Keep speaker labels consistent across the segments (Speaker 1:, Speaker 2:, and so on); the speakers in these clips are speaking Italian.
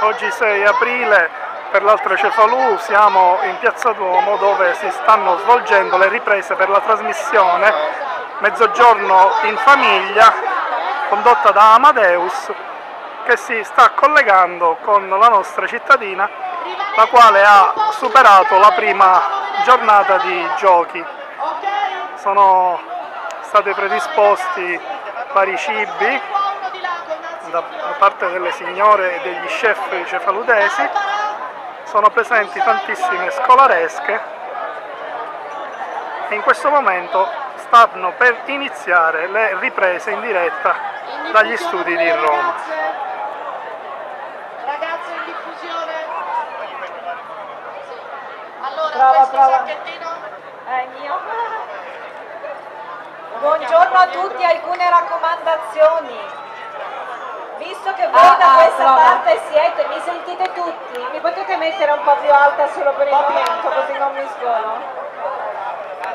Speaker 1: Oggi 6 aprile, per l'altro Cefalù, siamo in Piazza Duomo dove si stanno svolgendo le riprese per la trasmissione Mezzogiorno in Famiglia, condotta da Amadeus, che si sta collegando con la nostra cittadina, la quale ha superato la prima giornata di giochi. Sono stati predisposti vari cibi da parte delle signore e degli chef cefaludesi, sono presenti tantissime scolaresche e in questo momento stanno per iniziare le riprese in diretta dagli studi di Roma.
Speaker 2: Ragazzi in diffusione. Allora,
Speaker 3: prova.
Speaker 2: sacchettino
Speaker 3: È mio. Buongiorno a tutti, alcune raccomandazioni. Visto che voi da questa parte siete, mi sentite tutti? Mi potete mettere un po' più alta solo per il momento, così non mi sgono?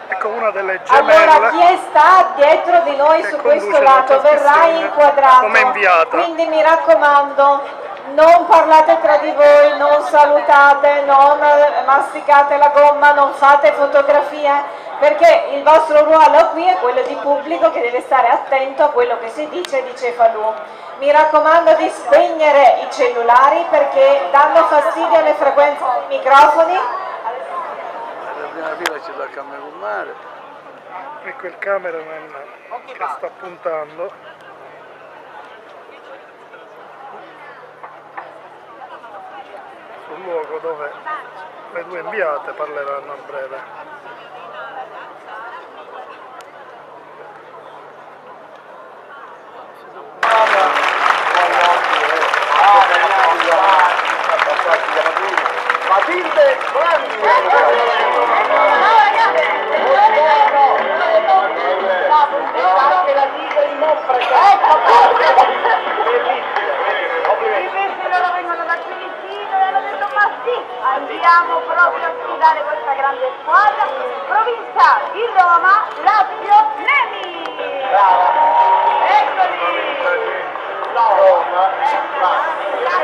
Speaker 1: Ecco una delle gemelle.
Speaker 3: Allora, chi sta dietro di noi su questo lato verrà inquadrato.
Speaker 1: Come inviata.
Speaker 3: Quindi mi raccomando, non parlate tra di voi, non salutate, non masticate la gomma, non fate fotografie, perché il vostro ruolo qui è quello di pubblico che deve stare attento a quello che si dice di Cefalù. Mi raccomando di spegnere i cellulari perché danno fastidio alle frequenze dei microfoni.
Speaker 4: Nella prima fila c'è la camera con mare.
Speaker 1: Ecco il cameraman che sta puntando. Sul luogo dove le due inviate parleranno a breve.
Speaker 5: Matilde Grandi! Anche la diga di Monfra!
Speaker 6: Invece loro vengono da Filistina e hanno detto ma sì, andiamo proprio a sfidare questa grande squadra. Provincia di Roma, Lazio, Nemi! Eccoli!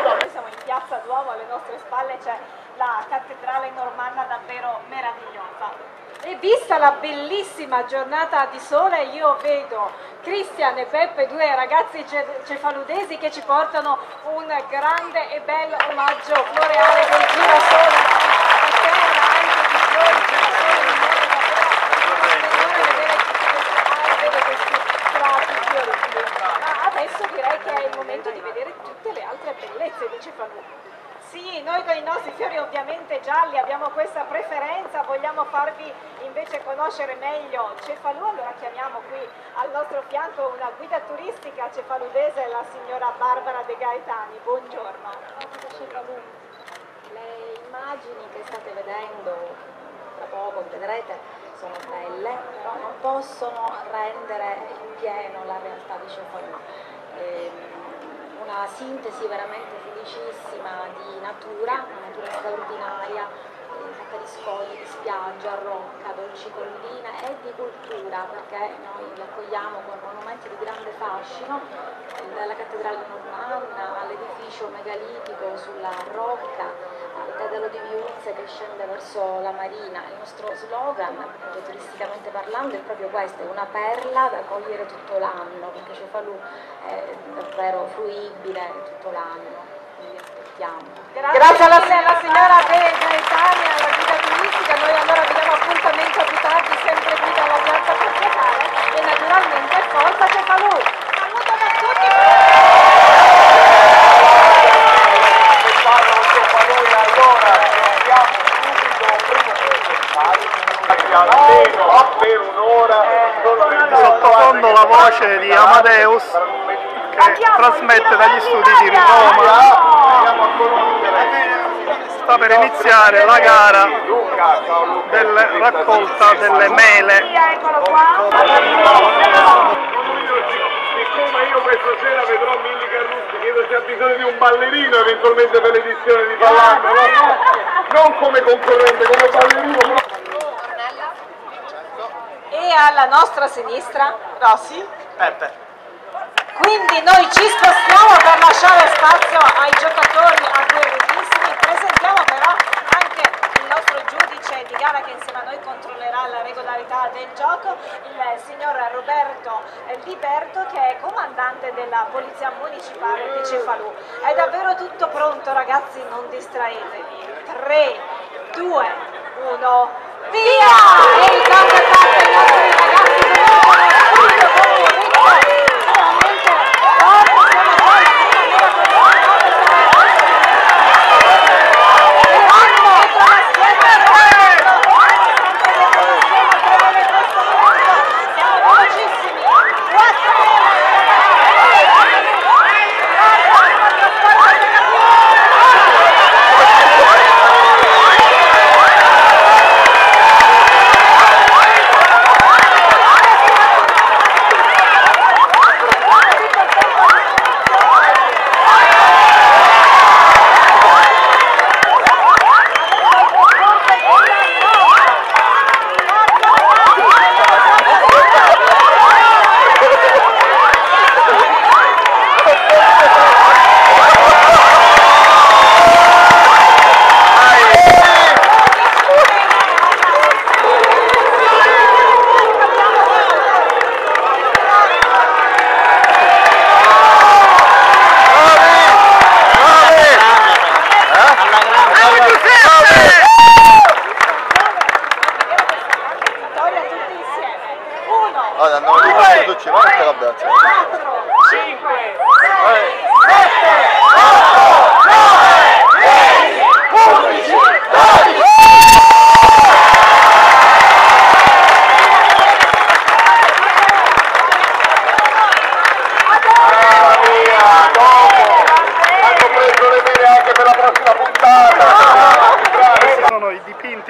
Speaker 3: Noi siamo in Piazza Duomo, alle nostre spalle c'è la cattedrale normanna davvero meravigliosa. E vista la bellissima giornata di sole, io vedo Cristian e Peppe, due ragazzi cefaludesi che ci portano un grande e bel omaggio floreale del girasole a terra, anche di fiori, ma adesso direi che è il momento di vedere tutte le altre bellezze di Cefalù. Sì, noi con i nostri fiori ovviamente gialli abbiamo questa preferenza, vogliamo farvi invece conoscere meglio Cefalù, allora chiamiamo qui al nostro fianco una guida turistica cefaludese, la signora Barbara De Gaetani. Buongiorno.
Speaker 7: Cefalù, le immagini che state vedendo, tra poco vedrete, sono belle, però non possono rendere in pieno la realtà di Cefalù. Una sintesi veramente felicissima di natura, una natura straordinaria, fatta di scogli, di spiaggia, rocca, dolci colline e di cultura, perché noi li accogliamo con monumenti di grande fascino, dalla cattedrale normanna all'edificio megalitico sulla rocca, al Dedalo di Viuzze che scende verso la marina. Il nostro slogan, turisticamente parlando, è proprio questo, è una perla da cogliere tutto l'anno, perché Cefalù è davvero fruibile tutto l'anno, quindi aspettiamo.
Speaker 3: Grazie alla signora De Gaetani, alla guida turistica. Noi allora vi diamo appuntamento più tardi, sempre qui dalla piazza principale e naturalmente forza Cefalù! Saluto a tutti!
Speaker 5: Per un'ora
Speaker 1: Sottofondo la voce di Amadeus che trasmette dagli studi di Roma. Sta per iniziare la gara della raccolta delle mele.
Speaker 5: Siccome io questa sera vedrò Milli Carrucci, chiedo se ha bisogno di un ballerino eventualmente per l'edizione di Ballando, non come concorrente, come ballerino.
Speaker 3: E alla nostra sinistra, Rossi.
Speaker 8: Peppe.
Speaker 3: Quindi noi ci spostiamo per lasciare spazio ai giocatori agguerritissimi, presentiamo però anche il nostro giudice di gara che insieme a noi controllerà la regolarità del gioco, il signor Roberto Liberto, che è comandante della Polizia Municipale di Cefalù. È davvero tutto pronto, ragazzi, non distraetevi. 3, 2, 1, via! E il gioco è fatto, i nostri ragazzi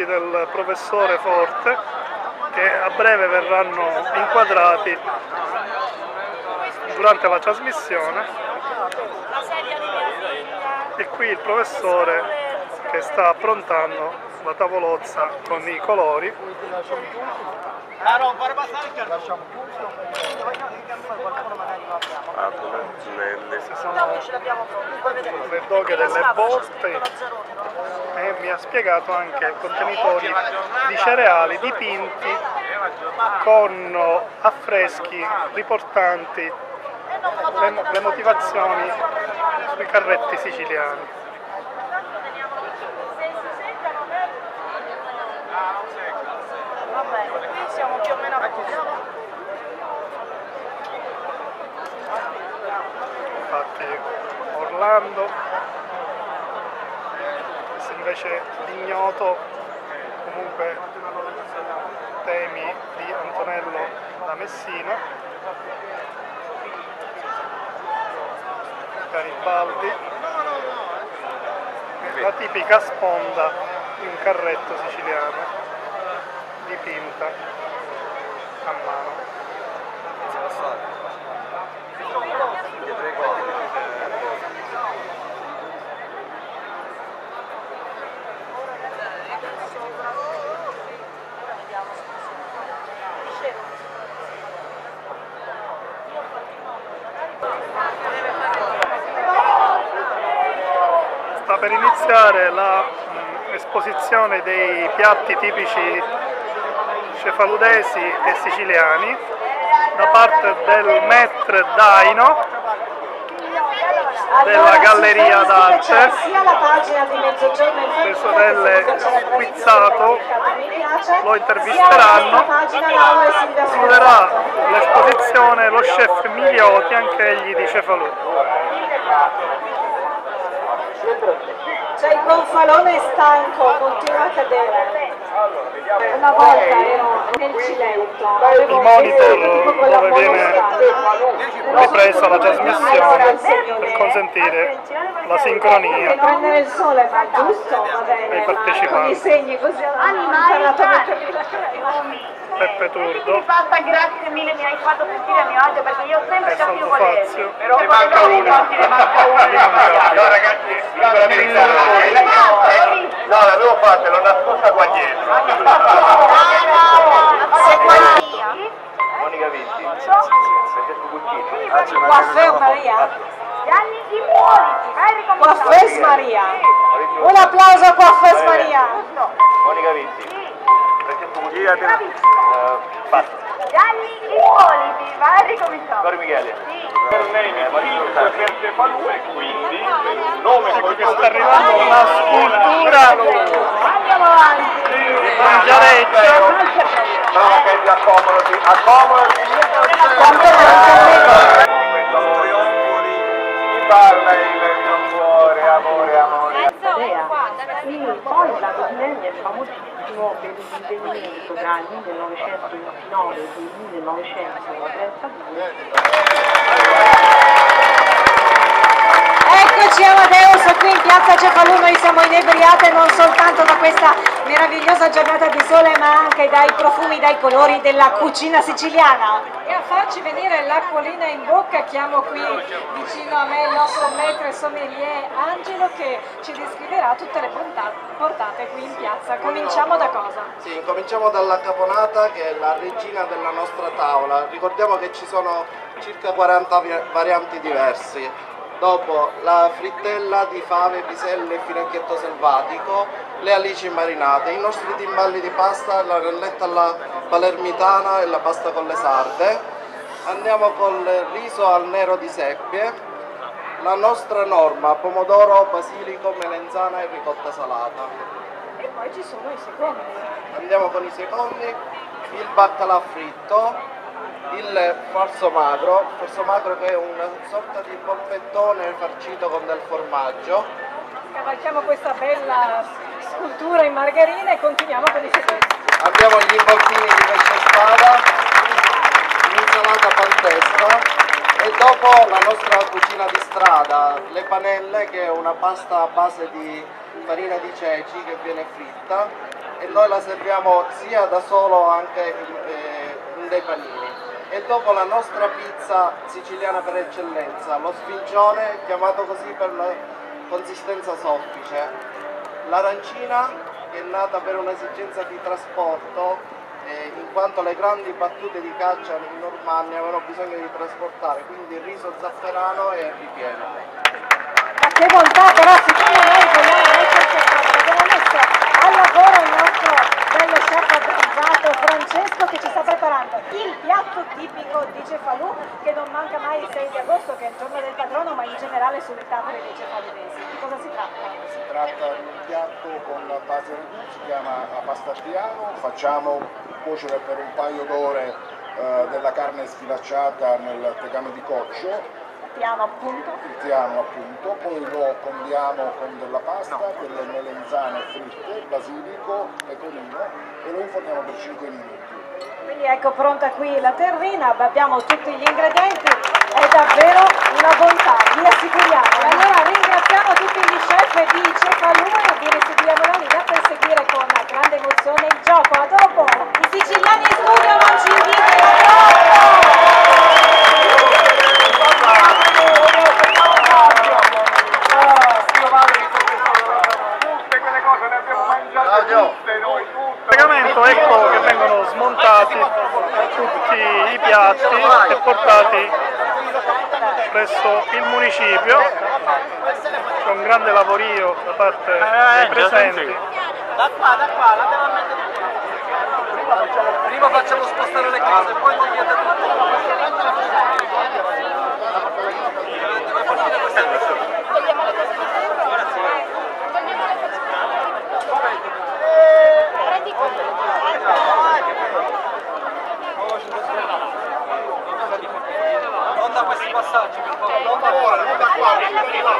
Speaker 1: del professore Forte, che a breve verranno inquadrati durante la trasmissione, e qui il professore che sta approntando la tavolozza con i colori. Queste sono le doghe delle botte, e mi ha spiegato anche contenitori di cereali dipinti con affreschi riportanti le motivazioni sui carretti siciliani.
Speaker 6: Siamo più o meno a
Speaker 1: Infatti Orlando, se invece l'ignoto, comunque temi di Antonello da Messina, Garibaldi, la tipica sponda di un carretto siciliano dipinta a mano. Sta per iniziare l'esposizione dei piatti tipici cefaludesi e siciliani da parte del maître Daino della Galleria d'Arte,
Speaker 3: sia la pagina di Mezzogiorno
Speaker 1: le sorelle Quizzato lo intervisteranno. Chiuderà l'esposizione lo chef Milioti, anche egli di Cefalù.
Speaker 3: Cioè il gonfalone stanco continua a cadere. Una volta ero nel Cilento,
Speaker 1: I monitor dove viene ripresa la trasmissione per consentire la sincronia
Speaker 3: prendere il sole, ma giusto, va bene,
Speaker 1: dei partecipanti.
Speaker 3: i segni così hanno imparato a metterli la crema.
Speaker 1: Peppe Turdo,
Speaker 6: Basta, grazie mille, mi hai fatto sentire a mio agio perché io ho sempre
Speaker 1: e
Speaker 6: capito
Speaker 1: Salvo
Speaker 6: volevo.
Speaker 1: Fazio.
Speaker 6: Però ne manca uno. Ne manca uno.
Speaker 5: No ragazzi, io la verità, no, l'avevo fatta, l'ho nascosta qua dietro.
Speaker 6: Se qualcuno
Speaker 5: Monica Vinti, Francesco Cucchini.
Speaker 3: Coiffeur Maria.
Speaker 6: Gianni Ippoliti, vai ricominciare.
Speaker 3: Coiffeuse Maria. Un applauso a Coiffeuse Maria.
Speaker 5: Monica Vitti.
Speaker 6: Gianni Ippoliti, vai ricominciare.
Speaker 5: Cori Michele. Per lei per Cefalù e quindi nome
Speaker 1: Ecco che sta arrivando una scultura
Speaker 6: Andiamo avanti.
Speaker 1: di Mangiareccia.
Speaker 5: Brava che ti accomodati, accomodati. Chi parla il mio cuore, amore, amore.
Speaker 8: E poi la Cosilegna è famosissimo per il rinvenimento tra il 1929 e il 1932.
Speaker 3: Eccoci Amadeus, qui in piazza Cefalù noi siamo inebriate non soltanto da questa meravigliosa giornata di sole ma anche dai profumi, dai colori della cucina siciliana. E a farci venire l'acquolina in bocca chiamo qui vicino a me il nostro maître sommelier Angelo che ci descriverà tutte le portate qui in piazza. Cominciamo da cosa?
Speaker 9: Sì, cominciamo dalla caponata che è la regina della nostra tavola. Ricordiamo che ci sono circa 40 varianti diversi. Dopo la frittella di fave, piselle e finocchietto selvatico, le alici marinate, i nostri timballi di pasta, la relletta alla palermitana e la pasta con le sarde. Andiamo col riso al nero di seppie, la nostra norma, pomodoro, basilico, melenzana e ricotta salata.
Speaker 3: E poi ci sono i secondi.
Speaker 9: Andiamo con i secondi, il baccalà fritto, il falso magro che è una sorta di polpettone farcito con del formaggio.
Speaker 3: Cavalchiamo questa bella scultura in margarina e continuiamo con i secondi.
Speaker 9: Abbiamo gli involtini di pesce spada, l'insalata pantesca e dopo la nostra cucina di strada, le panelle che è una pasta a base di farina di ceci che viene fritta e noi la serviamo sia da solo anche in dei panini. E dopo la nostra pizza siciliana per eccellenza, lo sfincione, chiamato così per la consistenza soffice, l'arancina che è nata per un'esigenza di trasporto, in quanto le grandi battute di caccia in Normandia avevano bisogno di trasportare, quindi il riso zafferano e ripieno.
Speaker 3: Ma che bontà, però siccome noi vogliamo metterci a casa, abbiamo messo al lavoro il nostro bello chef abbronzato Francesco che ci sta preparando il piatto tipico di Cefalù che non manca mai il 6 di agosto che è il giorno del patrono ma in generale sulle tavole dei cefaludesi. Di cosa si tratta?
Speaker 10: Si tratta di un piatto con la base ragù, si chiama la pasta piano, facciamo cuocere per un paio d'ore della carne sfilacciata nel tegame di coccio.
Speaker 3: Piano appunto.
Speaker 10: Il piano appunto, poi lo condiamo con della pasta, delle melenzane fritte, basilico, pecorino e lo inforniamo per 5 minuti.
Speaker 3: Quindi ecco pronta qui la terrina, abbiamo tutti gli ingredienti, è davvero una bontà, vi assicuriamo. Allora ringraziamo tutti gli chef di Cefalù e vi restituiamo la linea per seguire con grande emozione il gioco. A dopo! I siciliani in studio non ci invitano, a dopo!
Speaker 1: Praticamente ecco che vengono smontati tutti i piatti e portati presso il municipio con grande lavorio da parte dei presenti.
Speaker 9: Da qua, la devo mettere prima facciamo spostare le cose, poi togliete non da questi passaggi, per favore. Non da qua, non da qua.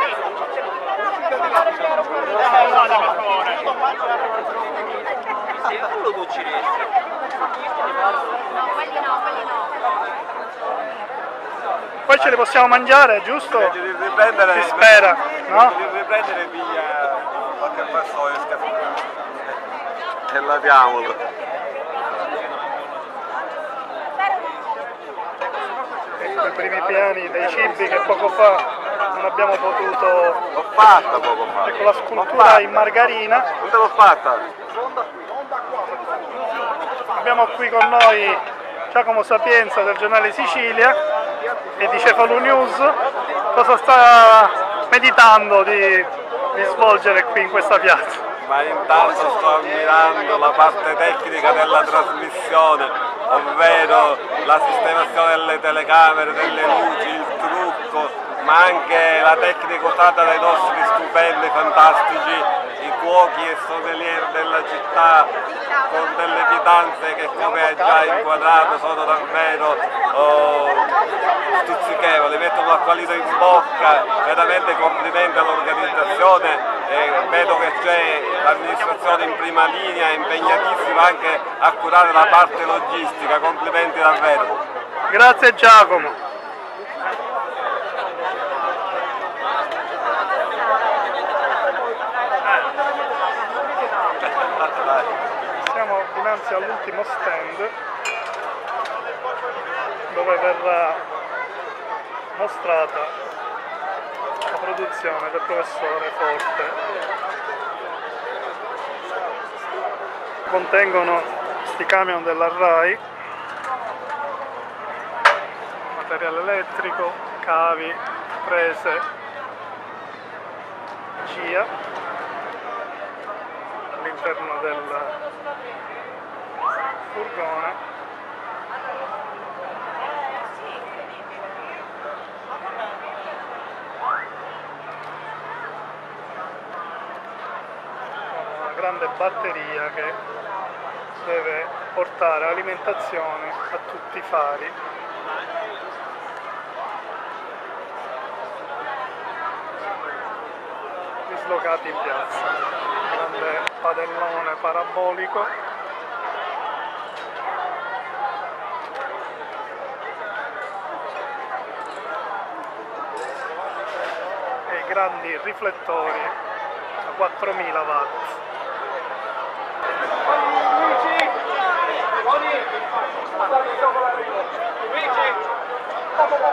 Speaker 9: Tu lo cuciresti?
Speaker 6: No, quelli no.
Speaker 1: Poi ce le possiamo mangiare, giusto? Si spera, no?
Speaker 5: Devi riprendere via qualche vassoio e laviamolo.
Speaker 1: Ecco i primi piani dei cibi che poco fa non abbiamo potuto...
Speaker 5: L'ho fatta poco fa.
Speaker 1: Ecco la scultura in margarina.
Speaker 5: Non te l'ho fatta.
Speaker 1: Abbiamo qui con noi Giacomo Sapienza del giornale Sicilia e di Cefalù News, cosa sta meditando di svolgere qui in questa piazza?
Speaker 11: Ma intanto sto ammirando la parte tecnica della trasmissione, ovvero la sistemazione delle telecamere, delle luci, il trucco, ma anche la tecnica usata dai nostri stupendi, fantastici, i cuochi e sommelier della città, con delle pietanze che, come hai già inquadrato, sono davvero stuzzichevoli, mettono l'acquolina in bocca. Veramente complimenti all'organizzazione, vedo che c'è l'amministrazione in prima linea, è impegnatissima anche a curare la parte logistica, complimenti davvero.
Speaker 1: Grazie Giacomo. Siamo dinanzi all'ultimo stand dove verrà mostrata la produzione del professore Forte. Contengono questi camion della RAI, materiale elettrico, cavi, prese, GIA all'interno del furgone. Una grande batteria che deve portare alimentazione a tutti i fari. Dislocati in piazza. Grande padellone parabolico. E i grandi riflettori a 4000 watt.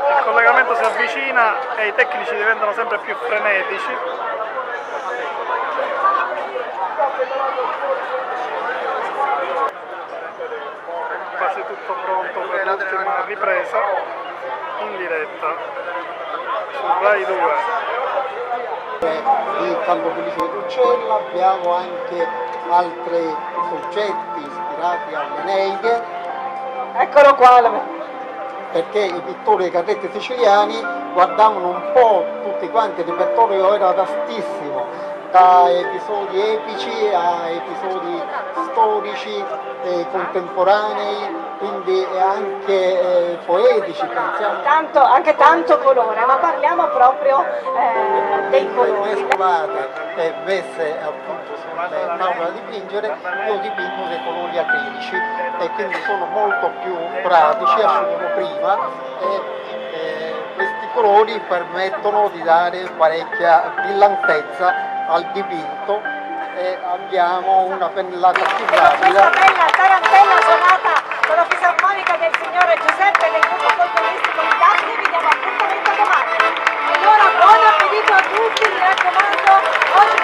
Speaker 1: Il collegamento si avvicina e i tecnici diventano sempre più frenetici. Quasi tutto pronto per l'ultima ripresa in diretta su Rai 2.
Speaker 12: Di Campo Felice di Uccella abbiamo anche altri soggetti ispirati alle Neighe. Eccolo qua! Perché i pittori dei carretti siciliani guardavano un po' tutti quanti, il repertorio era vastissimo, da episodi epici a episodi storici, contemporanei, quindi anche poetici, pensiamo.
Speaker 3: Anche tanto colore, ma parliamo proprio dei colori.
Speaker 12: Mescolate e messe appunto sulla tavola da dipingere, io dipingo dei colori acrilici e quindi sono molto più pratici, asciugano prima e questi colori permettono di dare parecchia brillantezza al dipinto e abbiamo una pennellata più rapida.
Speaker 3: Questa bella tarantella suonata con la fisarmonica del signore Giuseppe del gruppo folcloristico di Daphne, vi diamo appuntamento domani. Allora buon appetito a tutti, mi raccomando, oggi